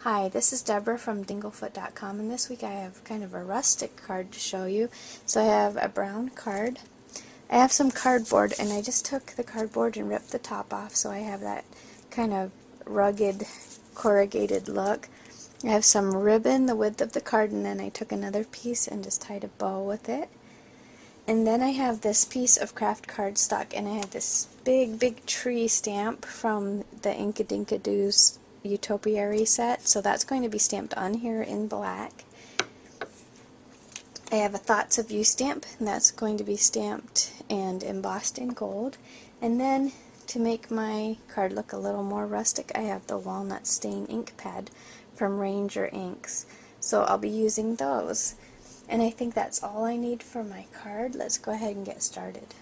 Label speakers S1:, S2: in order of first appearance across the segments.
S1: Hi, this is Deborah from Dinglefoot.com, and this week I have kind of a rustic card to show you. So I have a brown card. I have some cardboard, and I just took the cardboard and ripped the top off, so I have that kind of rugged, corrugated look. I have some ribbon the width of the card, and then I took another piece and just tied a bow with it. And then I have this piece of craft cardstock, and I have this big tree stamp from the Inkadinkadoo's Utopiary set, so that's going to be stamped on here in black. I have a Thoughts of You stamp, and that's going to be stamped and embossed in gold. And then, to make my card look a little more rustic, I have the Walnut Stain ink pad from Ranger Inks. So I'll be using those. And I think that's all I need for my card. Let's go ahead and get started.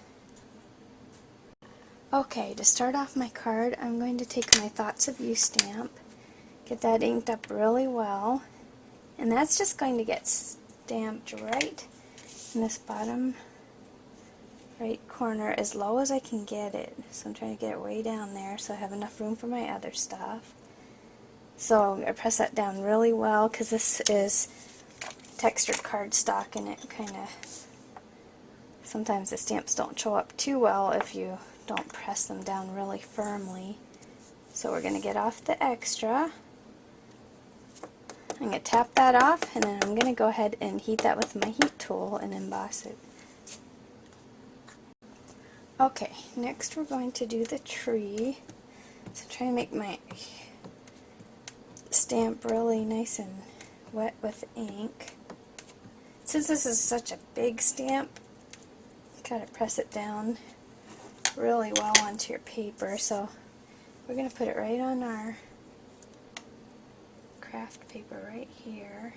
S1: Okay, to start off my card, I'm going to take my Thoughts of You stamp, get that inked up really well, and that's just going to get stamped right in this bottom right corner as low as I can get it. So I'm trying to get it way down there so I have enough room for my other stuff. So I press that down really well because this is textured cardstock, and it kind of, sometimes the stamps don't show up too well if you don't press them down really firmly. So we're going to get off the extra. I'm going to tap that off, and then I'm going to go ahead and heat that with my heat tool and emboss it. Okay, next we're going to do the tree. So try to make my stamp really nice and wet with ink. Since this is such a big stamp, gotta press it down really well onto your paper. So we're going to put it right on our craft paper right here.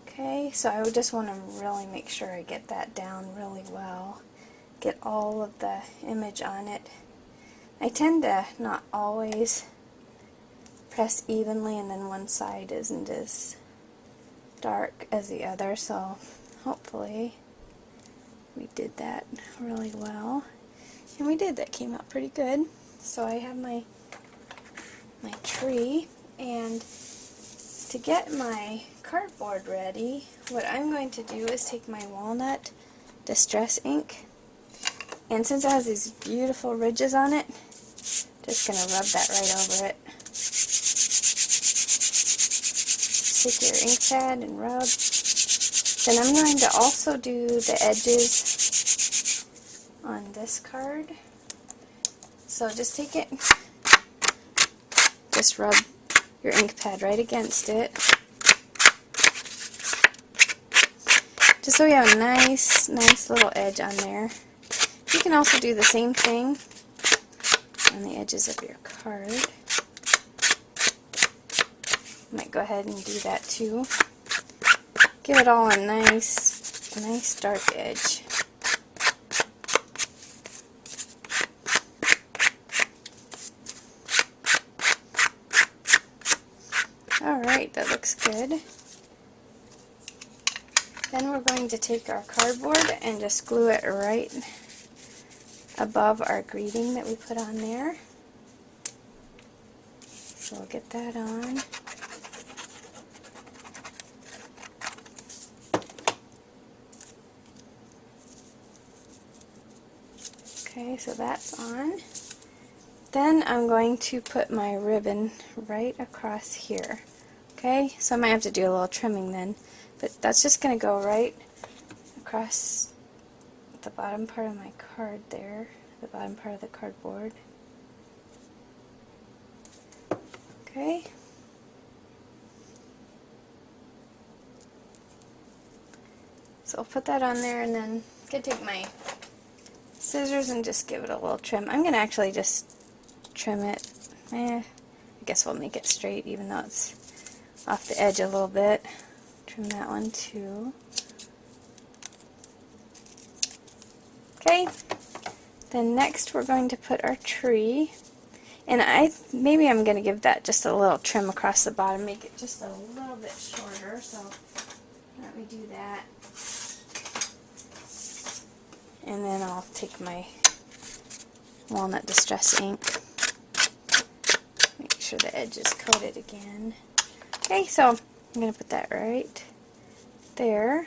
S1: Okay, so I would just want to really make sure I get that down really well. Get all of the image on it. I tend to not always press evenly, and then one side isn't as dark as the other, so hopefully we did that really well. And we did. That came out pretty good. So I have my tree, and to get my cardboard ready, what I'm going to do is take my Walnut Distress ink, and since it has these beautiful ridges on it, just going to rub that right over it. Take your ink pad and rub. Then I'm going to also do the edges on this card. So just take it, just rub your ink pad right against it, just so you have a nice little edge on there. You can also do the same thing on the edges of your card. Might go ahead and do that too. Give it all a nice dark edge. Alright, that looks good. Then we're going to take our cardboard and just glue it right above our greeting that we put on there. So we'll get that on. Okay, so that's on. Then I'm going to put my ribbon right across here. Okay, so I might have to do a little trimming then, but that's just going to go right across the bottom part of my card there, the bottom part of the cardboard. Okay. So I'll put that on there, and then I'm going to take my scissors and just give it a little trim. I'm going to actually just trim it. I guess we'll make it straight even though it's off the edge a little bit. Trim that one too. Okay, then next we're going to put our tree, and maybe I'm going to give that just a little trim across the bottom, make it just a little bit shorter, so let me do that. And then I'll take my Walnut Distress ink, make sure the edge is coated again. Okay, so I'm going to put that right there.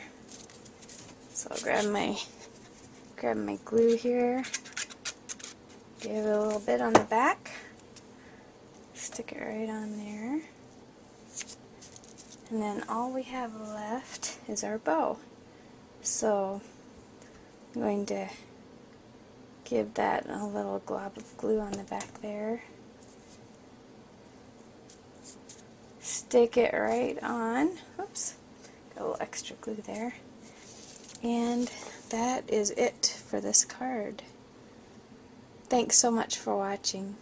S1: So I'll grab my glue here, give it a little bit on the back, stick it right on there, and then all we have left is our bow. So I'm going to give that a little glob of glue on the back there, stick it right on, oops, got a little extra glue there, and that is it for this card. Thanks so much for watching.